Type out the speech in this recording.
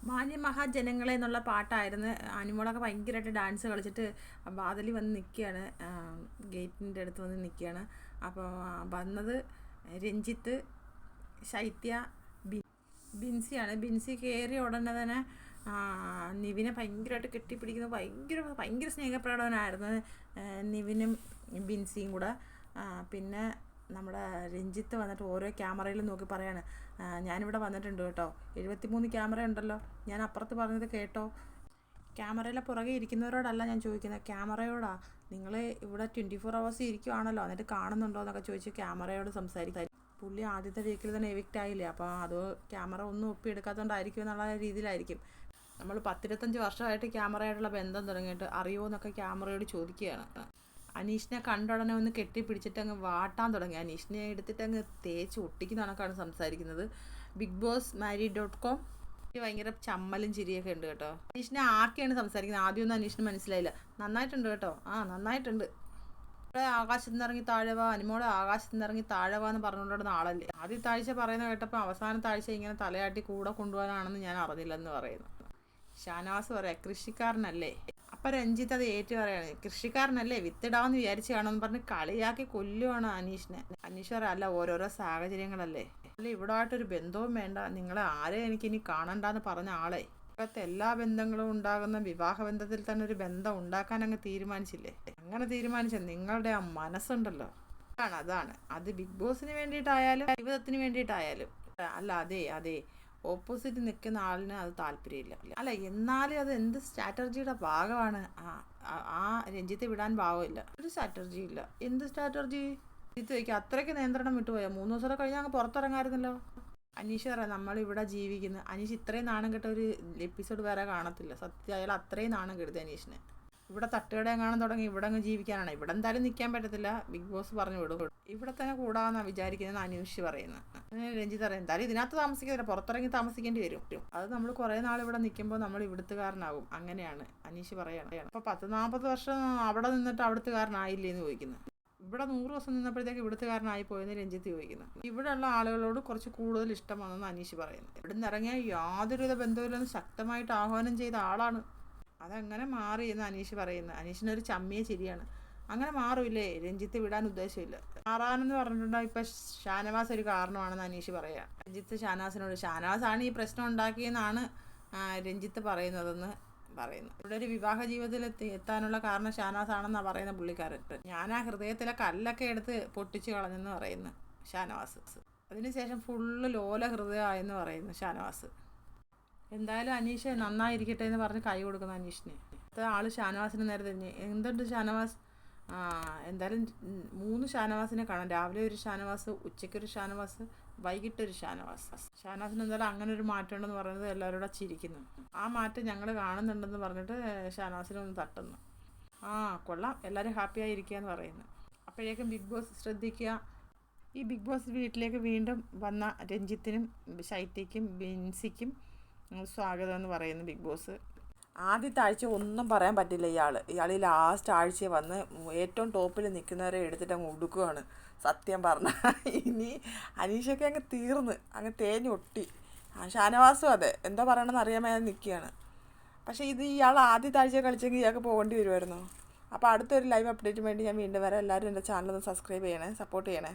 മാന്യമഹാജനങ്ങളെ എന്നുള്ള പാട്ടായിരുന്നു. അനുമോളൊക്കെ ഭയങ്കരമായിട്ട് ഡാൻസ് കളിച്ചിട്ട് വാതിലിൽ വന്ന് നിൽക്കുകയാണ്, ഗേറ്റിൻ്റെ അടുത്ത് വന്ന് നിൽക്കുകയാണ്. അപ്പോൾ വന്നത് രഞ്ജിത്ത്, ശൈത്യ, ബിൻസിയാണ്. ബിൻസി കയറിയ ഉടനെ തന്നെ നിവിനെ ഭയങ്കരമായിട്ട് കെട്ടിപ്പിടിക്കുന്നത്, ഭയങ്കര സ്നേഹപ്രകടനമായിരുന്നു നിവിനും ബിൻസിയും കൂടെ. പിന്നെ നമ്മുടെ രഞ്ജിത്ത് വന്നിട്ട് ഓരോ ക്യാമറയിൽ നോക്കി പറയാണ്, ഞാനിവിടെ വന്നിട്ടുണ്ട് കേട്ടോ, 73 ക്യാമറ ഉണ്ടല്ലോ, ഞാൻ അപ്പുറത്ത് പറഞ്ഞത് കേട്ടോ. ക്യാമറയിലെ പുറകെ ഇരിക്കുന്നവരോടല്ല ഞാൻ ചോദിക്കുന്നത്, ക്യാമറയോടാ. നിങ്ങൾ ഇവിടെ 24 hours ഇരിക്കുവാണല്ലോ, എന്നിട്ട് കാണുന്നുണ്ടോ എന്നൊക്കെ ചോദിച്ച് ക്യാമറയോട് സംസാരിക്കും. പുള്ളി ആദ്യത്തെ വീക്കിൽ തന്നെ എവിക്റ്റ് ആയില്ലേ, അപ്പോൾ അത് ക്യാമറ ഒന്നും ഒപ്പിയെടുക്കാത്തതുകൊണ്ടായിരിക്കും എന്നുള്ള രീതിയിലായിരിക്കും. നമ്മൾ 10-25 വർഷമായിട്ട് ക്യാമറയായിട്ടുള്ള ബന്ധം തുടങ്ങിയിട്ട് അറിയുമോ എന്നൊക്കെ ക്യാമറയോട് ചോദിക്കുകയാണ്. അനീഷിനെ കണ്ട ഉടനെ ഒന്ന് കെട്ടിപ്പിടിച്ചിട്ട് അങ്ങ് വാട്ടാൻ തുടങ്ങി. അനീഷിനെ എടുത്തിട്ട് അങ്ങ് തേച്ച് ഒട്ടിക്കുന്ന കണക്കാണ് സംസാരിക്കുന്നത്. ബിഗ് ബോസ് മാരി.com ഭയങ്കര ചമ്മലും ചിരിയൊക്കെ ഉണ്ട് കേട്ടോ. അനീഷിനെ ആക്കിയാണ് സംസാരിക്കുന്നത്. ആദ്യമൊന്നും അനീഷിന് മനസ്സിലായില്ല. നന്നായിട്ടുണ്ട് കേട്ടോ, നന്നായിട്ടുണ്ട്. ഇവിടെ ആകാശത്ത് നിന്നിറങ്ങി താഴെവാ, അനുമോളെ ആകാശത്ത് നിന്നിറങ്ങി താഴെവാ എന്ന് പറഞ്ഞുകൊണ്ടിരുന്ന ആളല്ലേ. ആദ്യത്തെ ആഴ്ച പറയുന്ന കേട്ടപ്പോൾ അവസാനത്തെ ആഴ്ച ഇങ്ങനെ തലയാട്ടി കൂടെ കൊണ്ടുപോകാനാണെന്ന് ഞാൻ അറിഞ്ഞില്ലെന്ന് പറയുന്നു. ഷാനവാസ് പറയാം, കൃഷിക്കാരനല്ലേ. അപ്പം രഞ്ജിത്ത് അത് ഏറ്റു പറയാണ്, കൃഷിക്കാരനല്ലേ, വിത്തിടാമെന്ന് വിചാരിച്ച് കാണുമെന്ന് പറഞ്ഞ് കളിയാക്കി കൊല്ലുവാണ് അനീഷിനെ. അനീഷ് പറയാം, അല്ല ഓരോരോ സാഹചര്യങ്ങളല്ലേ, അല്ല ഇവിടെ ആയിട്ടൊരു ബന്ധവും വേണ്ട, നിങ്ങളെ ആരെ എനിക്കിനി കാണണ്ടെന്ന് പറഞ്ഞ ആളെ ഇപ്പോഴത്തെ എല്ലാ ബന്ധങ്ങളും ഉണ്ടാകുന്ന വിവാഹ ബന്ധത്തിൽ തന്നെ ഒരു ബന്ധം ഉണ്ടാക്കാൻ അങ്ങ് തീരുമാനിച്ചില്ലേ. അങ്ങനെ തീരുമാനിച്ച നിങ്ങളുടെ ആ മനസ്സുണ്ടല്ലോ, അതാണ് അത്. ബിഗ് ബോസിന് വേണ്ടിയിട്ടായാലും ജീവിതത്തിന് വേണ്ടിയിട്ടായാലും അല്ല, അതെ ഓപ്പോസിറ്റ് നിൽക്കുന്ന ആളിന് അത് താല്പര്യമില്ല. അല്ല എന്നാലും അത് എന്ത് സ്ട്രാറ്റജിയുടെ ഭാഗമാണ്? ആ രഞ്ജിത്ത് വിടാൻ ഭാഗമില്ല, ഒരു സ്ട്രാറ്റജി ഇല്ല. എന്ത് സ്ട്രാറ്റജി? രഞ്ജിത്ത് വയ്ക്കുക, അത്രയ്ക്ക് നിയന്ത്രണം വിട്ടുപോയാൽ 3 ദിവസം കഴിഞ്ഞാൽ അങ്ങ് പുറത്തിറങ്ങാമായിരുന്നല്ലോ. അനീഷ് പറയാം, നമ്മളിവിടെ ജീവിക്കുന്നത്. അനീഷ് ഇത്രയും നാണം കെട്ട ഒരു എപ്പിസോഡ് വേറെ കാണത്തില്ല. സത്യം അയാൾ അത്രയും നാണം കെടുത്തി അനീഷിനെ. ഇവിടെ തട്ടുകടയും കാണാൻ തുടങ്ങി, ഇവിടെ അങ്ങ് ജീവിക്കാനാണ്. ഇവിടെ എന്തായാലും നിൽക്കാൻ പറ്റത്തില്ല, ബിഗ് ബോസ് പറഞ്ഞു വിടും. ഇവിടെ തന്നെ കൂടാമെന്നാണ് വിചാരിക്കുന്നത് അനീഷ് പറയുന്നത്. രഞ്ജിത്ത് പറയാം, എന്തായാലും ഇതിനകത്ത് താമസിക്കുന്നില്ല, പുറത്തിറങ്ങി താമസിക്കേണ്ടി വരും. അത് നമ്മൾ കുറേ നാൾ ഇവിടെ നിൽക്കുമ്പോൾ നമ്മൾ ഇവിടുത്തുകാരനാകും. അങ്ങനെയാണ് അനീഷ് പറയണം. അപ്പോൾ 10-40 വർഷം അവിടെ നിന്നിട്ട് അവിടുത്തുകാരനായില്ലേ എന്ന് ചോദിക്കുന്നത്. ഇവിടെ 100 ദിവസം നിന്നപ്പോഴത്തേക്ക് ഇവിടുത്തുകാരനായി പോയെന്ന് രഞ്ജിത്ത് ചോദിക്കുന്നത്. ഇവിടെയുള്ള ആളുകളോട് കുറച്ച് കൂടുതൽ ഇഷ്ടം വന്നെന്ന് അനീഷ് പറയുന്നത്. ഇവിടെ നിന്ന് ഇറങ്ങിയാൽ യാതൊരുവിധ ബന്ധമില്ലെന്ന് ശക്തമായിട്ട് ആഹ്വാനം ചെയ്ത ആളാണ്. അതങ്ങനെ മാറി എന്ന് അനീഷ് പറയുന്നത്. അനീഷിനൊരു ചമ്മിയ ചിരിയാണ്. അങ്ങനെ മാറില്ലേ, രഞ്ജിത്ത് വിടാൻ ഉദ്ദേശമില്ല. മാറാനെന്ന് പറഞ്ഞിട്ടുണ്ടെങ്കിൽ ഇപ്പം ഷാനവാസ് ഒരു കാരണമാണെന്ന് അനീഷ് പറയാം. രഞ്ജിത്ത് ഷാനവാസിനോട്, ഷാനവാസാണ് ഈ പ്രശ്നം ഉണ്ടാക്കിയെന്നാണ് രഞ്ജിത്ത് പറയുന്നതെന്ന് പറയുന്നു. ഇവിടെ ഒരു വിവാഹ ജീവിതത്തിൽ എത്താനുള്ള കാരണം ഷാനവാസാണെന്നാണ് പറയുന്ന പുള്ളിക്കാരൻ. ഞാൻ ആ ഹൃദയത്തിലെ കല്ലൊക്കെ എടുത്ത് പൊട്ടിച്ച് കളഞ്ഞെന്ന് പറയുന്നു ഷാനവാസ്. അതിനുശേഷം ഫുള്ള് ലോല ഹൃദയമായെന്ന് പറയുന്നു ഷാനവാസ്. എന്തായാലും അനീഷ് നന്നായിരിക്കട്ടെ എന്ന് പറഞ്ഞ് കൈ കൊടുക്കുന്ന അനീഷിന്. ആള് ഷാനവാസിന് നേരെ തിരിഞ്ഞ്, എന്തുണ്ട് ഷാനവാസ്? എന്തായാലും 3 ഷാനവാസിനെ കാണാം. രാവിലെ ഒരു ഷാനവാസ്, ഉച്ചയ്ക്കൊരു ഷാനവാസ്, വൈകിട്ടൊരു ഷാനവാസ്. ഷാനവാസിന് എന്തായാലും അങ്ങനെ ഒരു മാറ്റം ഉണ്ടെന്ന് പറയുന്നത് എല്ലാവരോടും ചിരിക്കുന്നു. ആ മാറ്റം ഞങ്ങൾ കാണുന്നുണ്ടെന്ന് പറഞ്ഞിട്ട് ഷാനവാസിനൊന്ന് തട്ടുന്നു. കൊള്ളാം, എല്ലാവരും ഹാപ്പിയായിരിക്കുക എന്ന് പറയുന്നു. അപ്പോഴേക്കും ബിഗ് ബോസ് ശ്രദ്ധിക്കുക, ഈ ബിഗ് ബോസ് വീട്ടിലേക്ക് വീണ്ടും വന്ന രഞ്ജിത്തിനും ശൈത്യയ്ക്കും ബിൻസിക്കും സ്വാഗതം എന്ന് പറയുന്നു ബിഗ് ബോസ്. ആദ്യത്തെ ആഴ്ച ഒന്നും പറയാൻ പറ്റില്ല. ഇയാൾ ഈ ലാസ്റ്റ് ആഴ്ച വന്ന് ഏറ്റവും ടോപ്പിൽ നിൽക്കുന്നവരെ എടുത്തിട്ട് അങ്ങ് ഉടുക്കുകയാണ് സത്യം പറഞ്ഞാൽ. ഇനി അനീഷൊക്കെ അങ്ങ് തേഞ്ഞൊട്ടി. ഷാനവാസും അതെ, എന്താ പറയണമെന്ന് അറിയാൻ മേലെ നിൽക്കുകയാണ്. പക്ഷേ ഇയാൾ ആദ്യത്തെ ആഴ്ച കളിച്ചെങ്കിൽ ഇയാൾക്ക് പോകേണ്ടി വരുമായിരുന്നു. അപ്പോൾ അടുത്തൊരു ലൈവ് അപ്ഡേറ്റിന് വേണ്ടി ഞാൻ വീണ്ടും വരാം. എല്ലാവരും എൻ്റെ ചാനലൊന്ന് സബ്സ്ക്രൈബ് ചെയ്യണേ, സപ്പോർട്ട് ചെയ്യണേ.